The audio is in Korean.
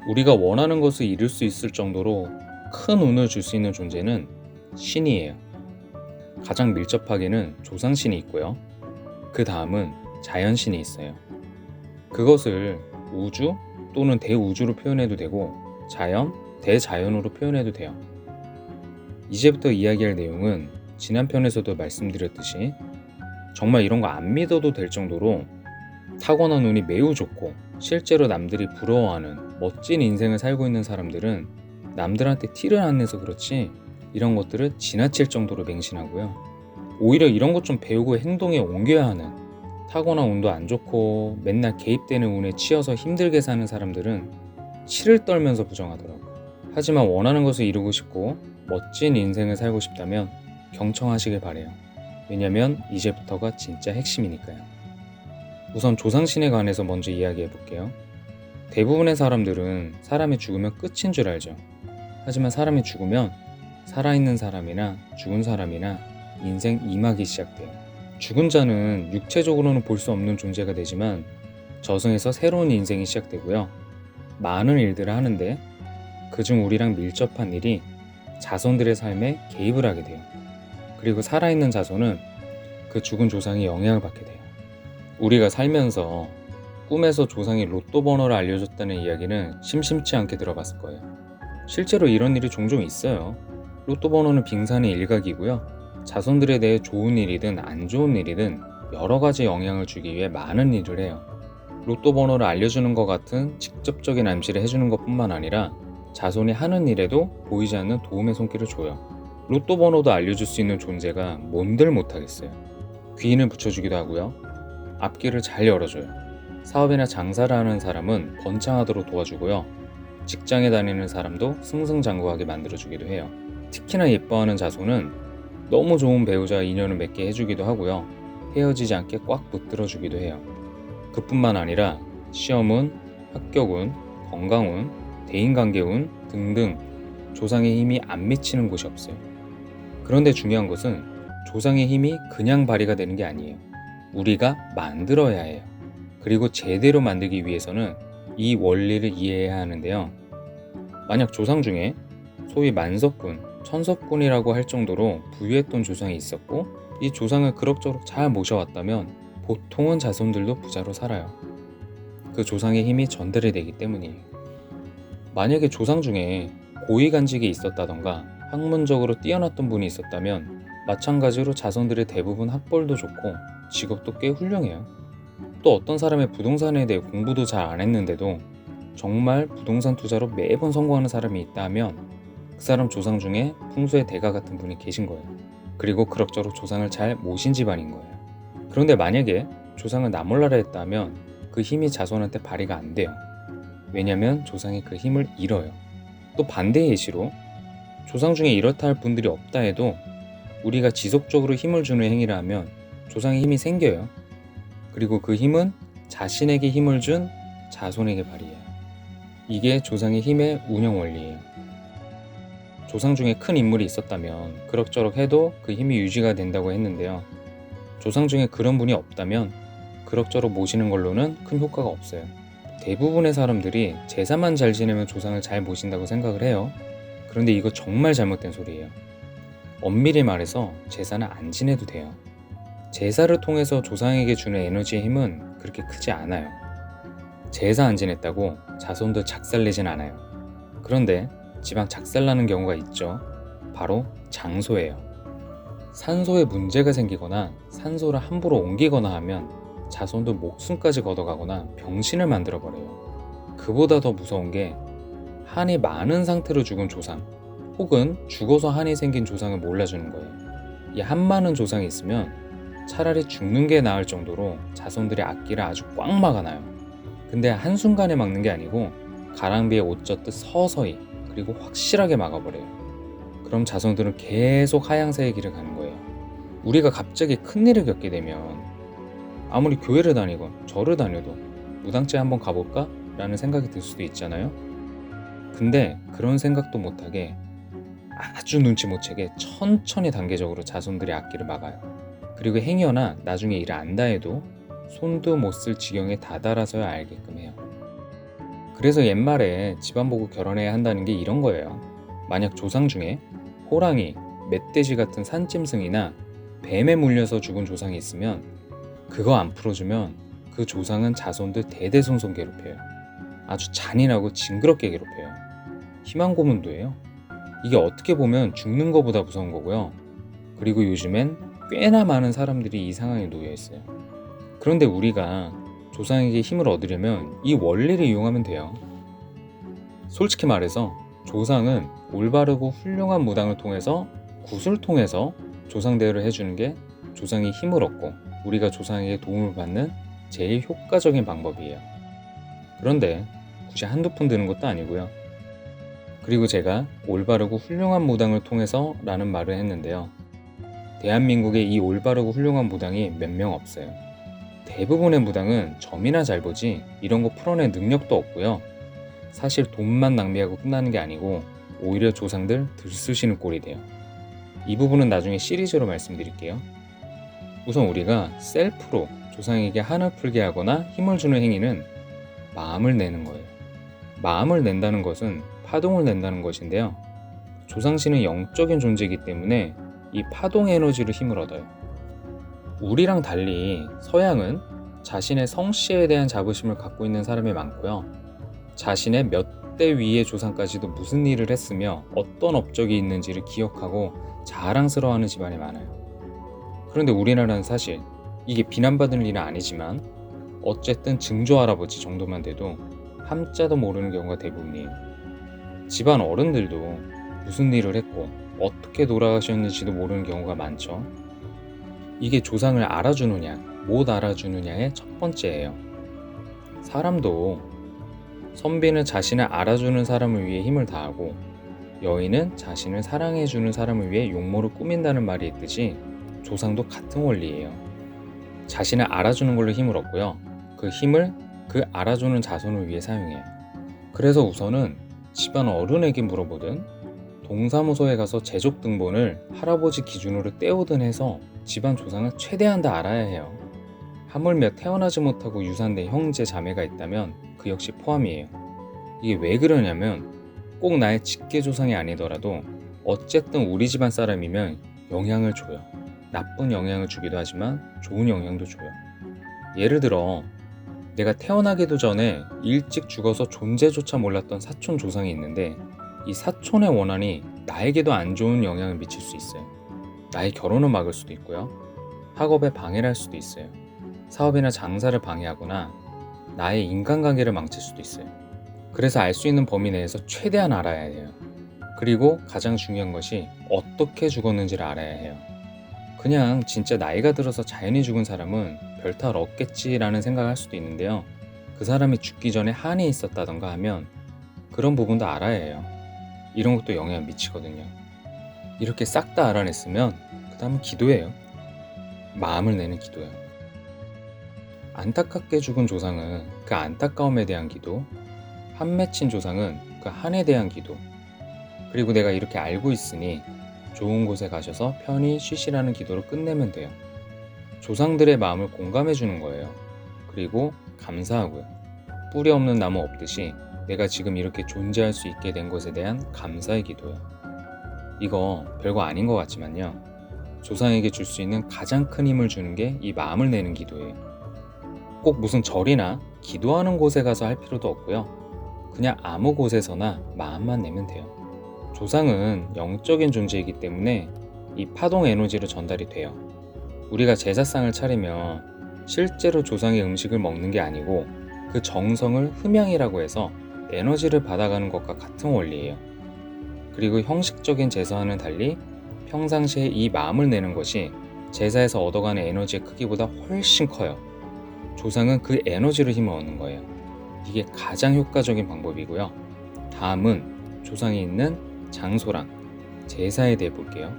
우리가 원하는 것을 이룰 수 있을 정도로 큰 운을 줄 수 있는 존재는 신이에요. 가장 밀접하게는 조상신이 있고요. 그 다음은 자연신이 있어요. 그것을 우주 또는 대우주로 표현해도 되고 자연, 대자연으로 표현해도 돼요. 이제부터 이야기할 내용은 지난 편에서도 말씀드렸듯이 정말 이런 거 안 믿어도 될 정도로 타고난 운이 매우 좋고 실제로 남들이 부러워하는 멋진 인생을 살고 있는 사람들은 남들한테 티를 안 내서 그렇지 이런 것들을 지나칠 정도로 맹신하고요. 오히려 이런 것 좀 배우고 행동에 옮겨야 하는 타고난 운도 안 좋고 맨날 개입되는 운에 치여서 힘들게 사는 사람들은 치를 떨면서 부정하더라고요. 하지만 원하는 것을 이루고 싶고 멋진 인생을 살고 싶다면 경청하시길 바래요. 왜냐면 이제부터가 진짜 핵심이니까요. 우선 조상신에 관해서 먼저 이야기해 볼게요. 대부분의 사람들은 사람이 죽으면 끝인 줄 알죠. 하지만 사람이 죽으면 살아있는 사람이나 죽은 사람이나 인생 2막이 시작돼요. 죽은 자는 육체적으로는 볼 수 없는 존재가 되지만 저승에서 새로운 인생이 시작되고요. 많은 일들을 하는데 그중 우리랑 밀접한 일이 자손들의 삶에 개입을 하게 돼요. 그리고 살아있는 자손은 그 죽은 조상이 영향을 받게 돼요. 우리가 살면서 꿈에서 조상이 로또 번호를 알려줬다는 이야기는 심심치 않게 들어봤을 거예요. 실제로 이런 일이 종종 있어요. 로또 번호는 빙산의 일각이고요. 자손들에 대해 좋은 일이든 안 좋은 일이든 여러 가지 영향을 주기 위해 많은 일을 해요. 로또 번호를 알려주는 것 같은 직접적인 암시를 해주는 것뿐만 아니라 자손이 하는 일에도 보이지 않는 도움의 손길을 줘요. 로또 번호도 알려줄 수 있는 존재가 뭔들 못하겠어요. 귀인을 붙여주기도 하고요. 앞길을 잘 열어줘요. 사업이나 장사를 하는 사람은 번창하도록 도와주고요. 직장에 다니는 사람도 승승장구하게 만들어주기도 해요. 특히나 예뻐하는 자손은 너무 좋은 배우자와 인연을 맺게 해주기도 하고요. 헤어지지 않게 꽉 붙들어주기도 해요. 그뿐만 아니라 시험운, 합격운, 건강운, 대인관계운 등등 조상의 힘이 안 미치는 곳이 없어요. 그런데 중요한 것은 조상의 힘이 그냥 발휘가 되는 게 아니에요. 우리가 만들어야 해요. 그리고 제대로 만들기 위해서는 이 원리를 이해해야 하는데요. 만약 조상 중에 소위 만석군, 천석군이라고 할 정도로 부유했던 조상이 있었고 이 조상을 그럭저럭 잘 모셔왔다면 보통은 자손들도 부자로 살아요. 그 조상의 힘이 전달이 되기 때문이에요. 만약에 조상 중에 고위간직이 있었다던가 학문적으로 뛰어났던 분이 있었다면 마찬가지로 자손들의 대부분 학벌도 좋고 직업도 꽤 훌륭해요. 또 어떤 사람의 부동산에 대해 공부도 잘 안 했는데도 정말 부동산 투자로 매번 성공하는 사람이 있다 하면 그 사람 조상 중에 풍수의 대가 같은 분이 계신 거예요. 그리고 그럭저럭 조상을 잘 모신 집안인 거예요. 그런데 만약에 조상을 나몰라라 했다 하면 그 힘이 자손한테 발휘가 안 돼요. 왜냐면 조상이 그 힘을 잃어요. 또 반대의 예시로 조상 중에 이렇다 할 분들이 없다 해도 우리가 지속적으로 힘을 주는 행위를 하면 조상의 힘이 생겨요. 그리고 그 힘은 자신에게 힘을 준 자손에게 발휘해요. 이게 조상의 힘의 운영 원리예요. 조상 중에 큰 인물이 있었다면 그럭저럭 해도 그 힘이 유지가 된다고 했는데요. 조상 중에 그런 분이 없다면 그럭저럭 모시는 걸로는 큰 효과가 없어요. 대부분의 사람들이 제사만 잘 지내면 조상을 잘 모신다고 생각을 해요. 그런데 이거 정말 잘못된 소리예요. 엄밀히 말해서 제사는 안 지내도 돼요. 제사를 통해서 조상에게 주는 에너지의 힘은 그렇게 크지 않아요. 제사 안 지냈다고 자손도 작살내진 않아요. 그런데 지방 작살나는 경우가 있죠. 바로 장소예요. 산소에 문제가 생기거나 산소를 함부로 옮기거나 하면 자손도 목숨까지 걷어가거나 병신을 만들어버려요. 그보다 더 무서운 게 한이 많은 상태로 죽은 조상 혹은 죽어서 한이 생긴 조상을 몰라주는 거예요. 이 한 많은 조상이 있으면 차라리 죽는 게 나을 정도로 자손들의 앞길을 아주 꽉 막아놔요. 근데 한순간에 막는 게 아니고 가랑비에 옷 젖듯 서서히 그리고 확실하게 막아버려요. 그럼 자손들은 계속 하향세의 길을 가는 거예요. 우리가 갑자기 큰일을 겪게 되면 아무리 교회를 다니건 절을 다녀도 무당집에 한번 가볼까? 라는 생각이 들 수도 있잖아요. 근데 그런 생각도 못하게 아주 눈치 못 채게 천천히 단계적으로 자손들의 앞길을 막아요. 그리고 행여나 나중에 일을 안다 해도 손도 못 쓸 지경에 다다라서야 알게끔 해요. 그래서 옛말에 집안 보고 결혼해야 한다는 게 이런 거예요. 만약 조상 중에 호랑이, 멧돼지 같은 산짐승이나 뱀에 물려서 죽은 조상이 있으면 그거 안 풀어주면 그 조상은 자손들 대대손손 괴롭혀요. 아주 잔인하고 징그럽게 괴롭혀요. 희망 고문도예요. 이게 어떻게 보면 죽는 거보다 무서운 거고요. 그리고 요즘엔 꽤나 많은 사람들이 이 상황에 놓여 있어요. 그런데 우리가 조상에게 힘을 얻으려면 이 원리를 이용하면 돼요. 솔직히 말해서 조상은 올바르고 훌륭한 무당을 통해서 굿을 통해서 조상 대우를 해주는 게 조상이 힘을 얻고 우리가 조상에게 도움을 받는 제일 효과적인 방법이에요. 그런데 굳이 한두 푼 드는 것도 아니고요. 그리고 제가 올바르고 훌륭한 무당을 통해서 라는 말을 했는데요. 대한민국에 이 올바르고 훌륭한 무당이 몇 명 없어요. 대부분의 무당은 점이나 잘 보지 이런 거 풀어낼 능력도 없고요. 사실 돈만 낭비하고 끝나는 게 아니고 오히려 조상들 들쑤시는 꼴이 돼요. 이 부분은 나중에 시리즈로 말씀드릴게요. 우선 우리가 셀프로 조상에게 한을 풀게 하거나 힘을 주는 행위는 마음을 내는 거예요. 마음을 낸다는 것은 파동을 낸다는 것인데요. 조상신은 영적인 존재이기 때문에 이 파동 에너지로 힘을 얻어요. 우리랑 달리 서양은 자신의 성씨에 대한 자부심을 갖고 있는 사람이 많고요. 자신의 몇 대 위의 조상까지도 무슨 일을 했으며 어떤 업적이 있는지를 기억하고 자랑스러워하는 집안이 많아요. 그런데 우리나라는 사실 이게 비난받을 일은 아니지만 어쨌든 증조 할아버지 정도만 돼도 함자도 모르는 경우가 대부분이에요. 집안 어른들도 무슨 일을 했고 어떻게 돌아가셨는지도 모르는 경우가 많죠. 이게 조상을 알아주느냐 못 알아주느냐의 첫 번째예요. 사람도 선비는 자신을 알아주는 사람을 위해 힘을 다하고 여인은 자신을 사랑해주는 사람을 위해 용모를 꾸민다는 말이 있듯이 조상도 같은 원리예요. 자신을 알아주는 걸로 힘을 얻고요. 그 힘을 그 알아주는 자손을 위해 사용해요. 그래서 우선은 집안 어른에게 물어보든 동사무소에 가서 제족 등본을 할아버지 기준으로 떼오든 해서 집안 조상을 최대한 다 알아야 해요. 하물며 태어나지 못하고 유산된 형제 자매가 있다면 그 역시 포함이에요. 이게 왜 그러냐면 꼭 나의 직계 조상이 아니더라도 어쨌든 우리 집안 사람이면 영향을 줘요. 나쁜 영향을 주기도 하지만 좋은 영향도 줘요. 예를 들어 내가 태어나기도 전에 일찍 죽어서 존재조차 몰랐던 사촌 조상이 있는데 이 사촌의 원한이 나에게도 안 좋은 영향을 미칠 수 있어요. 나의 결혼을 막을 수도 있고요. 학업에 방해를 할 수도 있어요. 사업이나 장사를 방해하거나 나의 인간관계를 망칠 수도 있어요. 그래서 알 수 있는 범위 내에서 최대한 알아야 해요. 그리고 가장 중요한 것이 어떻게 죽었는지를 알아야 해요. 그냥 진짜 나이가 들어서 자연히 죽은 사람은 별 탈 없겠지라는 생각을 할 수도 있는데요. 그 사람이 죽기 전에 한이 있었다던가 하면 그런 부분도 알아야 해요. 이런 것도 영향을 미치거든요. 이렇게 싹 다 알아냈으면 그 다음은 기도예요. 마음을 내는 기도예요. 안타깝게 죽은 조상은 그 안타까움에 대한 기도, 한 맺힌 조상은 그 한에 대한 기도, 그리고 내가 이렇게 알고 있으니 좋은 곳에 가셔서 편히 쉬시라는 기도로 끝내면 돼요. 조상들의 마음을 공감해 주는 거예요. 그리고 감사하고요. 뿌리 없는 나무 없듯이 내가 지금 이렇게 존재할 수 있게 된 것에 대한 감사의 기도요. 이거 별거 아닌 것 같지만요. 조상에게 줄 수 있는 가장 큰 힘을 주는 게 이 마음을 내는 기도예요. 꼭 무슨 절이나 기도하는 곳에 가서 할 필요도 없고요. 그냥 아무 곳에서나 마음만 내면 돼요. 조상은 영적인 존재이기 때문에 이 파동 에너지로 전달이 돼요. 우리가 제사상을 차리면 실제로 조상의 음식을 먹는 게 아니고 그 정성을 흠양이라고 해서 에너지를 받아가는 것과 같은 원리예요. 그리고 형식적인 제사와는 달리 평상시에 이 마음을 내는 것이 제사에서 얻어가는 에너지의 크기보다 훨씬 커요. 조상은 그 에너지로 힘을 얻는 거예요. 이게 가장 효과적인 방법이고요. 다음은 조상이 있는 장소랑 제사에 대해 볼게요.